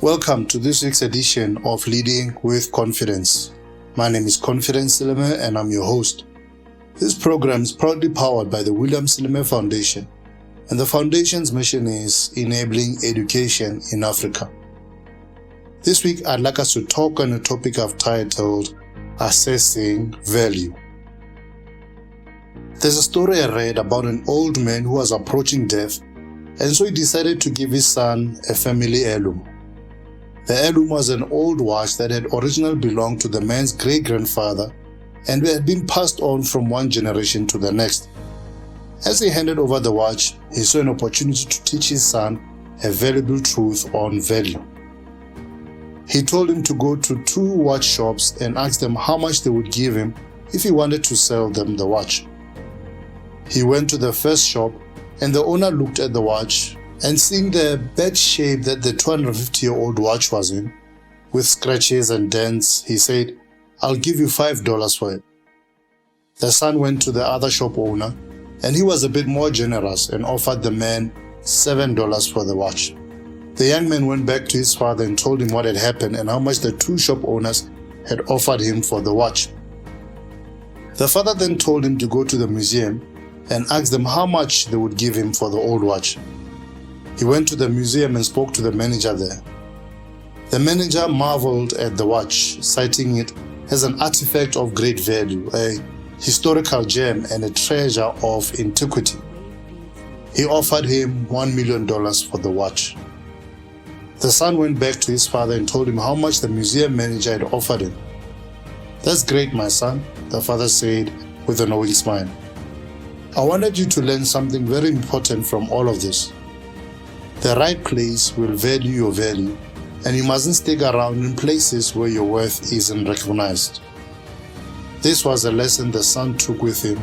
Welcome to this week's edition of Leading with Confidence. My name is Confidence Sileme and I'm your host. This program is proudly powered by the William Sileme Foundation, and the foundation's mission is enabling education in Africa. This week I'd like us to talk on a topic I've titled Assessing Value. There's a story I read about an old man who was approaching death, and so he decided to give his son a family heirloom. The heirloom was an old watch that had originally belonged to the man's great-grandfather and had been passed on from one generation to the next. As he handed over the watch, he saw an opportunity to teach his son a valuable truth on value. He told him to go to 2 watch shops and ask them how much they would give him if he wanted to sell them the watch. He went to the first shop, and the owner looked at the watch, and seeing the bad shape that the 250-year-old watch was in, with scratches and dents, he said, "I'll give you $5 for it." The son went to the other shop owner, and he was a bit more generous and offered the man $7 for the watch. The young man went back to his father and told him what had happened and how much the 2 shop owners had offered him for the watch. The father then told him to go to the museum and ask them how much they would give him for the old watch. He went to the museum and spoke to the manager there. The manager marveled at the watch, citing it as an artifact of great value, a historical gem and a treasure of antiquity. He offered him $1 million for the watch. The son went back to his father and told him how much the museum manager had offered him. "That's great, my son," the father said with a knowing smile. "I wanted you to learn something very important from all of this. The right place will value your value, and you mustn't stick around in places where your worth isn't recognized." This was a lesson the son took with him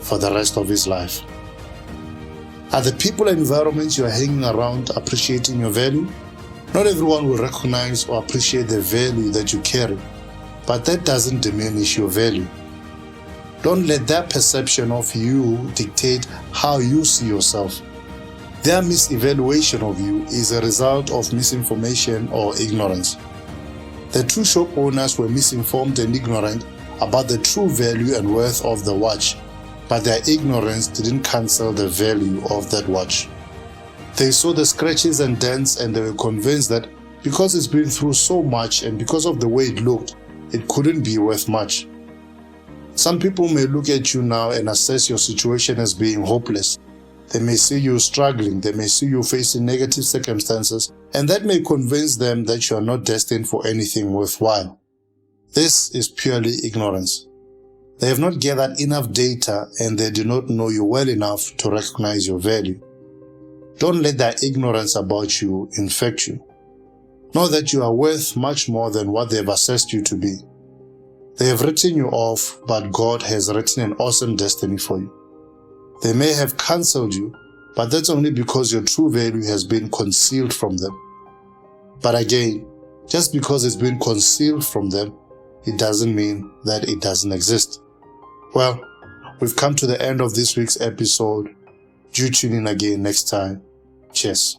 for the rest of his life. Are the people and environments you are hanging around appreciating your value? Not everyone will recognize or appreciate the value that you carry, but that doesn't diminish your value. Don't let that perception of you dictate how you see yourself. Their misevaluation of you is a result of misinformation or ignorance. The 2 shop owners were misinformed and ignorant about the true value and worth of the watch, but their ignorance didn't cancel the value of that watch. They saw the scratches and dents, and they were convinced that because it's been through so much and because of the way it looked, it couldn't be worth much. Some people may look at you now and assess your situation as being hopeless. They may see you struggling, they may see you facing negative circumstances, and that may convince them that you are not destined for anything worthwhile. This is purely ignorance. They have not gathered enough data, and they do not know you well enough to recognize your value. Don't let their ignorance about you infect you. Know that you are worth much more than what they have assessed you to be. They have written you off, but God has written an awesome destiny for you. They may have cancelled you, but that's only because your true value has been concealed from them. But again, just because it's been concealed from them, it doesn't mean that it doesn't exist. Well, we've come to the end of this week's episode. Do tune in again next time. Cheers.